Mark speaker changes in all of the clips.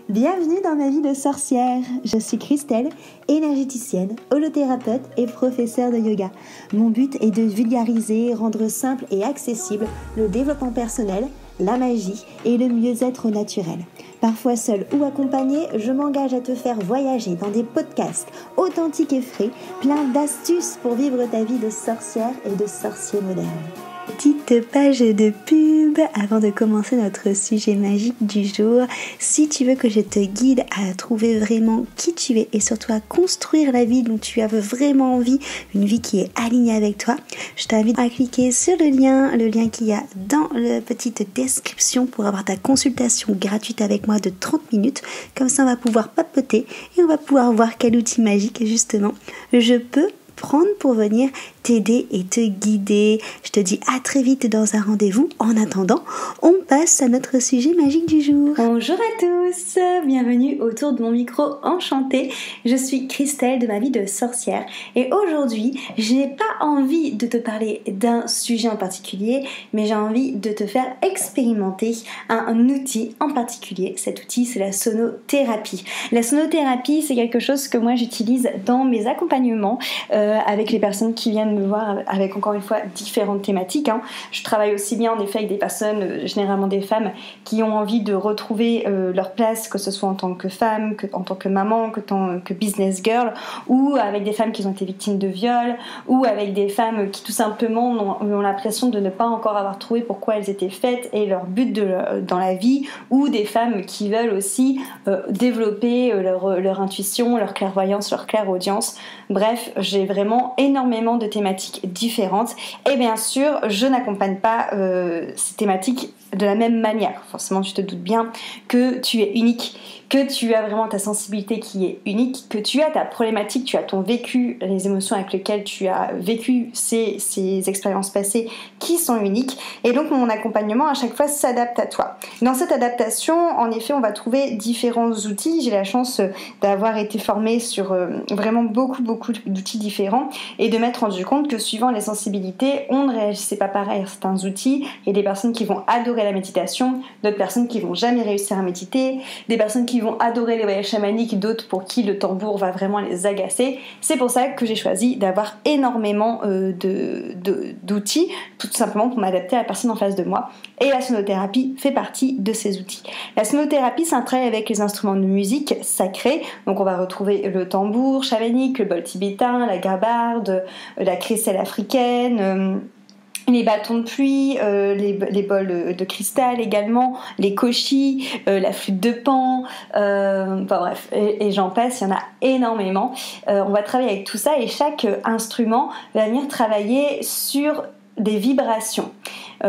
Speaker 1: Bienvenue dans ma vie de sorcière. Je suis Christelle, énergéticienne, holothérapeute et professeure de yoga. Mon but est de vulgariser, rendre simple et accessible le développement personnel, la magie et le mieux-être naturel. Parfois seule ou accompagnée, je m'engage à te faire voyager dans des podcasts authentiques et frais, plein d'astuces pour vivre ta vie de sorcière et de sorcier moderne. Petite page de pub avant de commencer notre sujet magique du jour. Si tu veux que je te guide à trouver vraiment qui tu es et surtout à construire la vie dont tu as vraiment envie, une vie qui est alignée avec toi, je t'invite à cliquer sur le lien qu'il y a dans la petite description pour avoir ta consultation gratuite avec moi de 30 minutes. Comme ça, on va pouvoir papoter et on va pouvoir voir quel outil magique justement je peux prendre pour venir t'aider et te guider. Je te dis à très vite dans un rendez-vous. En attendant, on passe à notre sujet magique du jour. Bonjour à tous, bienvenue autour de mon micro enchanté. Je suis Christelle de ma vie de sorcière et aujourd'hui, je n'ai pas envie de te parler d'un sujet en particulier, mais j'ai envie de te faire expérimenter un outil en particulier. Cet outil, c'est la sonothérapie. La sonothérapie, c'est quelque chose que moi j'utilise dans mes accompagnements avec les personnes qui viennent me voir avec encore une fois différentes thématiques. Je travaille aussi bien en effet avec des personnes, généralement des femmes, qui ont envie de retrouver leur place, que ce soit en tant que femme, en tant que maman, que business girl, ou avec des femmes qui ont été victimes de viol, ou avec des femmes qui tout simplement ont l'impression de ne pas encore avoir trouvé pourquoi elles étaient faites et leur but dans la vie, ou des femmes qui veulent aussi développer leur intuition, leur clairvoyance, leur clairaudience. Bref, j'ai vraiment énormément de thématiques différentes et bien sûr je n'accompagne pas ces thématiques de la même manière. Forcément tu te doutes bien que tu es unique, que tu as vraiment ta sensibilité qui est unique, que tu as ta problématique, tu as ton vécu, les émotions avec lesquelles tu as vécu ces expériences passées qui sont uniques et donc mon accompagnement à chaque fois s'adapte à toi. Dans cette adaptation, en effet, on va trouver différents outils. J'ai la chance d'avoir été formée sur vraiment beaucoup d'outils différents et de m'être rendu compte que suivant les sensibilités, on ne réagissait pas pareil à certains outils. Il y a des personnes qui vont adorer la méditation, d'autres personnes qui vont jamais réussir à méditer, des personnes qui vont adorer les voyages chamaniques, d'autres pour qui le tambour va vraiment les agacer. C'est pour ça que j'ai choisi d'avoir énormément d'outils, tout simplement pour m'adapter à la personne en face de moi. Et la sonothérapie fait partie de ces outils. La sonothérapie, c'est un travail avec les instruments de musique sacrés. Donc on va retrouver le tambour chamanique, le bol tibétain, la gabarde, la crécelle africaine, les bâtons de pluie, les bols de cristal également, les kochis, la flûte de Pan, bref, et j'en passe, il y en a énormément. On va travailler avec tout ça et chaque instrument va venir travailler sur des vibrations.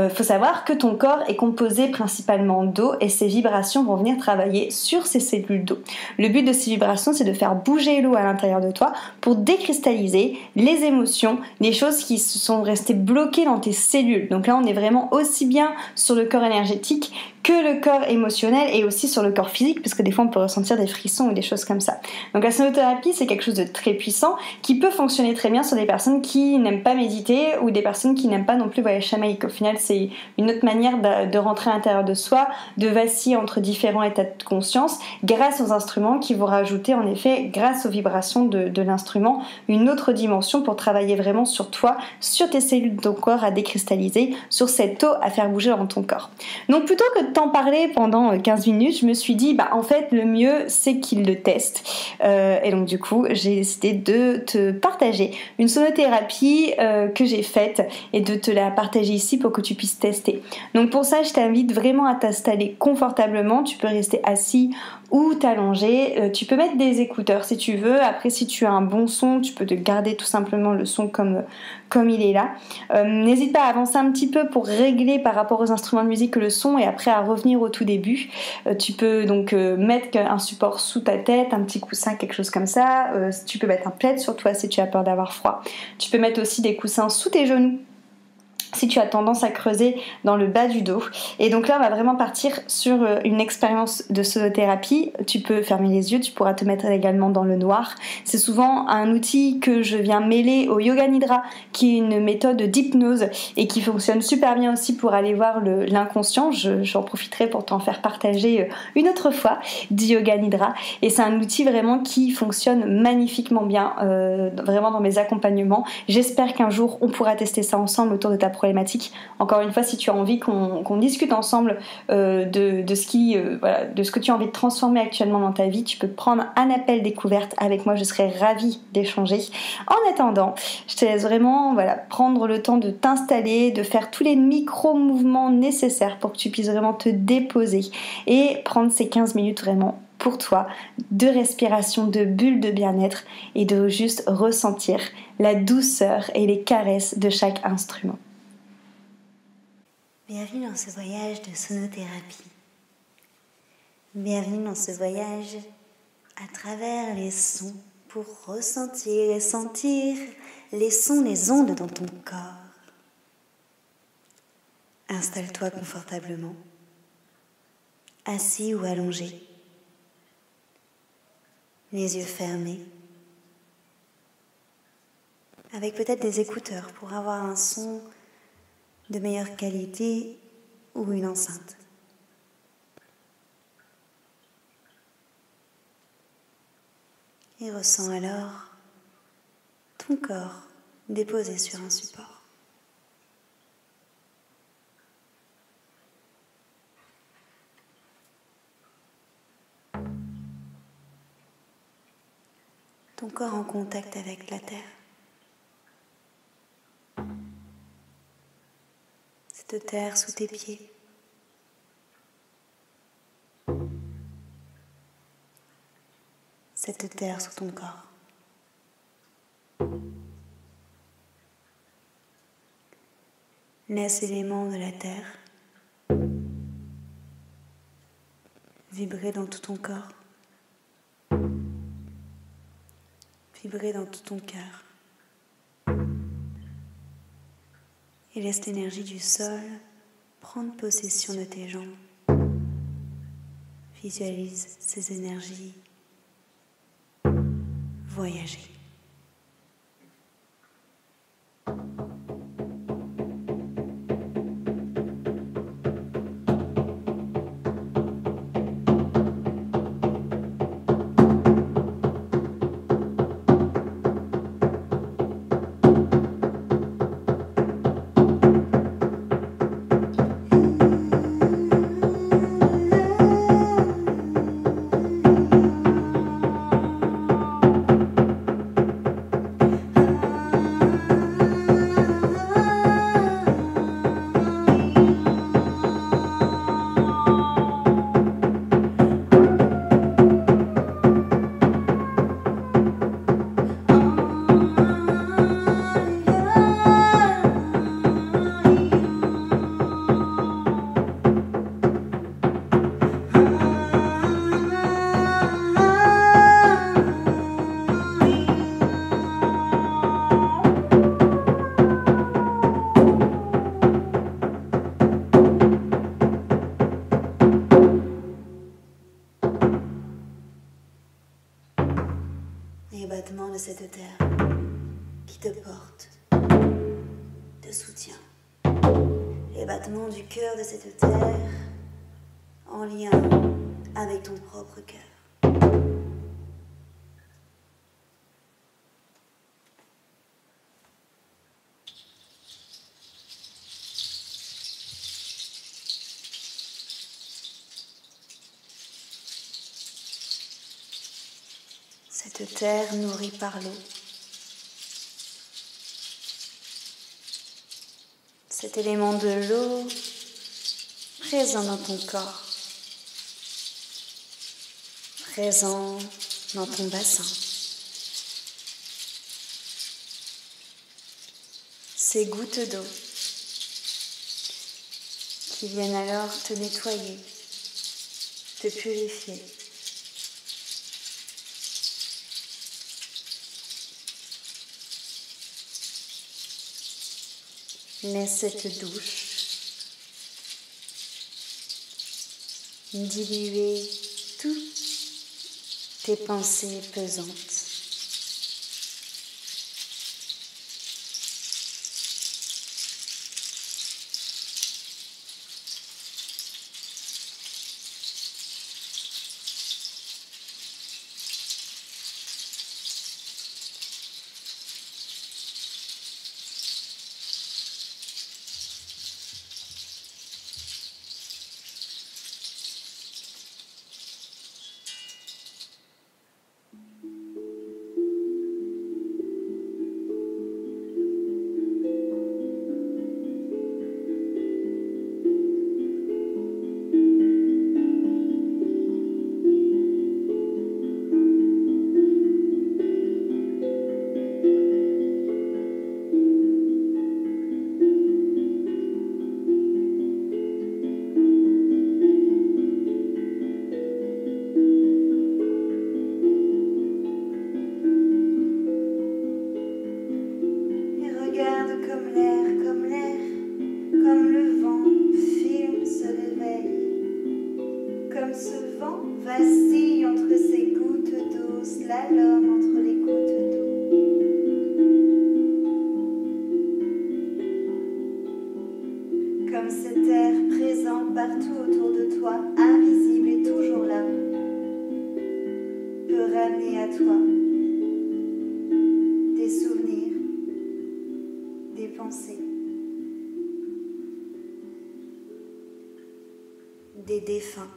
Speaker 1: Faut savoir que ton corps est composé principalement d'eau et ces vibrations vont venir travailler sur ces cellules d'eau. Le but de ces vibrations, c'est de faire bouger l'eau à l'intérieur de toi pour décristalliser les émotions, les choses qui se sont restées bloquées dans tes cellules. Donc là, on est vraiment aussi bien sur le corps énergétique que le corps émotionnel et aussi sur le corps physique, parce que des fois on peut ressentir des frissons ou des choses comme ça. Donc la sonothérapie, c'est quelque chose de très puissant qui peut fonctionner très bien sur des personnes qui n'aiment pas méditer ou des personnes qui n'aiment pas non plus voyager chamanique. Au final, c'est une autre manière de rentrer à l'intérieur de soi, de vaciller entre différents états de conscience grâce aux instruments qui vont rajouter en effet, grâce aux vibrations de l'instrument, une autre dimension pour travailler vraiment sur toi, sur tes cellules de ton corps à décristalliser, sur cette eau à faire bouger dans ton corps. Donc plutôt que de t'en parler pendant 15 minutes, je me suis dit en fait le mieux c'est qu'il le teste et donc du coup j'ai décidé de te partager une sonothérapie que j'ai faite et de te la partager ici pour que tu puisses tester. Donc pour ça je t'invite vraiment à t'installer confortablement, tu peux rester assis ou t'allonger, tu peux mettre des écouteurs si tu veux, après si tu as un bon son tu peux te garder tout simplement le son comme il est là. N'hésite pas à avancer un petit peu pour régler par rapport aux instruments de musique le son et après à revenir au tout début. Tu peux donc mettre un support sous ta tête, un petit coussin, quelque chose comme ça. Tu peux mettre un plaid sur toi si tu as peur d'avoir froid. Tu peux mettre aussi des coussins sous tes genoux
Speaker 2: si tu as tendance à creuser dans le bas du dos. Et donc là, on va vraiment partir sur une expérience de sonothérapie. Tu peux fermer les yeux, tu pourras te mettre également dans le noir. C'est souvent un outil que je viens mêler au Yoga Nidra, qui est une méthode d'hypnose et qui fonctionne super bien aussi pour aller voir l'inconscient. J'en profiterai pour t'en faire partager une autre fois du Yoga Nidra. Et c'est un outil vraiment qui fonctionne magnifiquement bien, vraiment dans mes accompagnements. J'espère qu'un jour, on pourra tester ça ensemble autour de ta problématique. Encore une fois, si tu as envie qu'on discute ensemble de ce que tu as envie de transformer actuellement dans ta vie, tu peux prendre un appel découverte avec moi, je serais ravie d'échanger. En attendant, je te laisse vraiment prendre le temps de t'installer, de faire tous les micro-mouvements nécessaires pour que tu puisses vraiment te déposer et prendre ces 15 minutes vraiment pour toi, de respiration, de bulle de bien-être et de juste ressentir la douceur et les caresses de chaque instrument.
Speaker 1: Bienvenue dans ce voyage de sonothérapie. Bienvenue dans ce voyage à travers les sons pour ressentir et sentir les sons, les ondes dans ton corps. Installe-toi confortablement, assis ou allongé, les yeux fermés, avec peut-être des écouteurs pour avoir un son de meilleure qualité ou une enceinte. Et ressens alors ton corps déposé sur un support. Ton corps en contact avec la terre. Cette terre sous tes pieds. Cette terre sous ton corps. Laisse l'élément de la terre vibrer dans tout ton corps, vibrer dans tout ton cœur. Et laisse l'énergie du sol prendre possession de tes jambes. Visualise ces énergies voyager. Les battements de cette terre qui te porte, te soutient. Les battements du cœur de cette terre en lien avec ton propre cœur. Cette terre nourrie par l'eau. Cet élément de l'eau présent dans ton corps, présent dans ton bassin. Ces gouttes d'eau qui viennent alors te nettoyer, te purifier.
Speaker 2: Mais cette douche, diluer toutes tes pensées pesantes. Vacille entre ces gouttes d'eau, slalom entre les gouttes d'eau. Comme cet air présent partout autour de toi, invisible et toujours là, peut ramener à toi des souvenirs, des pensées, des défunts.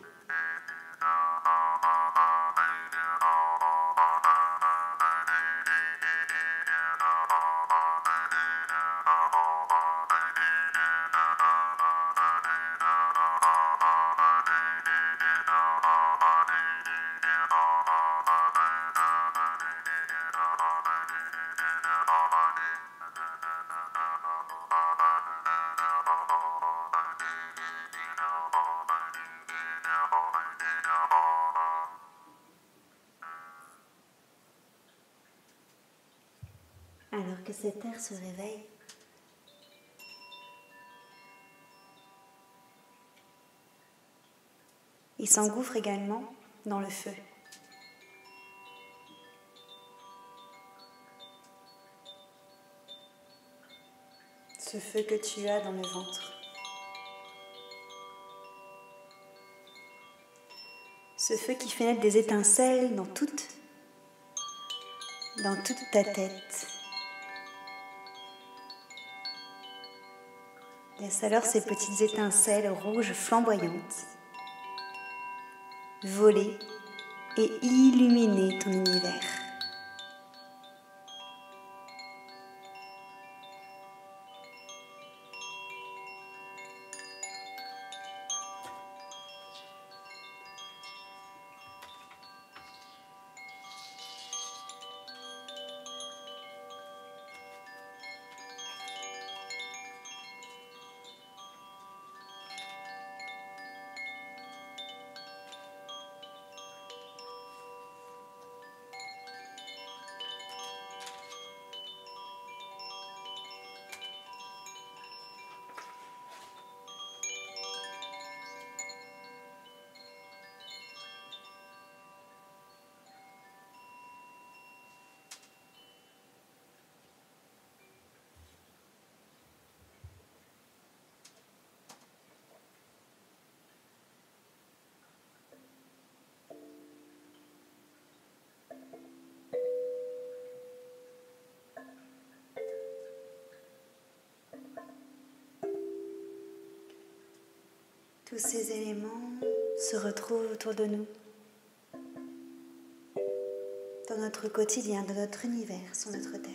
Speaker 2: Alors que cet air se réveille, il s'engouffre également dans le feu. Ce feu que tu as dans le ventre. Ce feu qui fait naître des étincelles dans toute ta tête. Laisse alors ces petites étincelles rouges flamboyantes voler et illuminer ton univers. Tous ces éléments se retrouvent autour de nous, dans notre quotidien, dans notre univers, sur notre terre.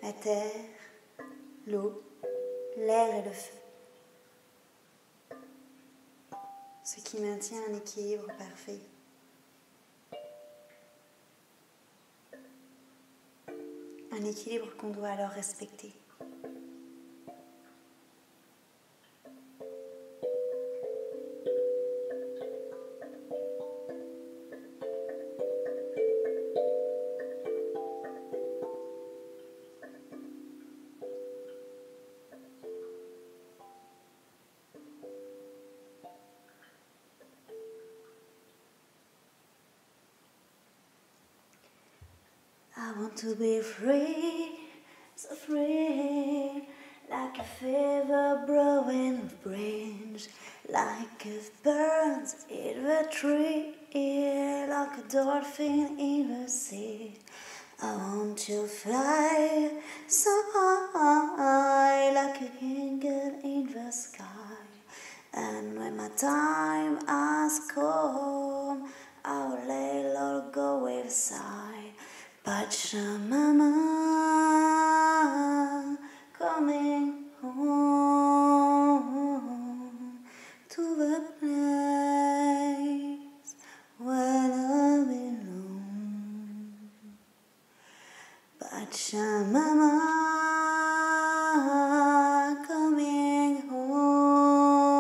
Speaker 2: La terre, l'eau, l'air et le feu. Ce qui maintient un équilibre parfait. Un équilibre qu'on doit alors respecter.
Speaker 1: want to be free, so free, like a fever blowing a branch, like a bird in the tree, like a dolphin in the sea. I want to fly so high, like a eagle in the sky. And when my time has come, I will let Lord go with a sigh. Pachamama, coming home to the place where I belong. Pachamama, coming home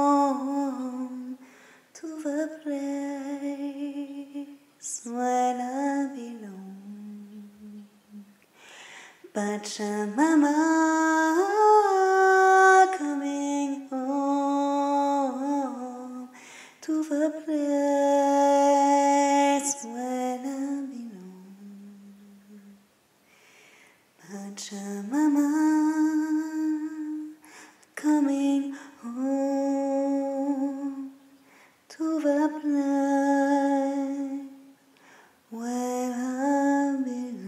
Speaker 1: to the place where I belong. Pachamama, coming home to the place where I belong. Pachamama, coming home to the place where I belong.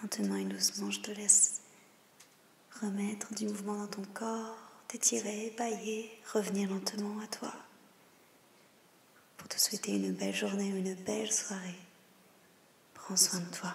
Speaker 1: Lentement et doucement, je te laisse remettre du mouvement dans ton corps, t'étirer, bâiller, revenir lentement à toi pour te souhaiter une belle journée, une belle soirée. Prends soin de toi.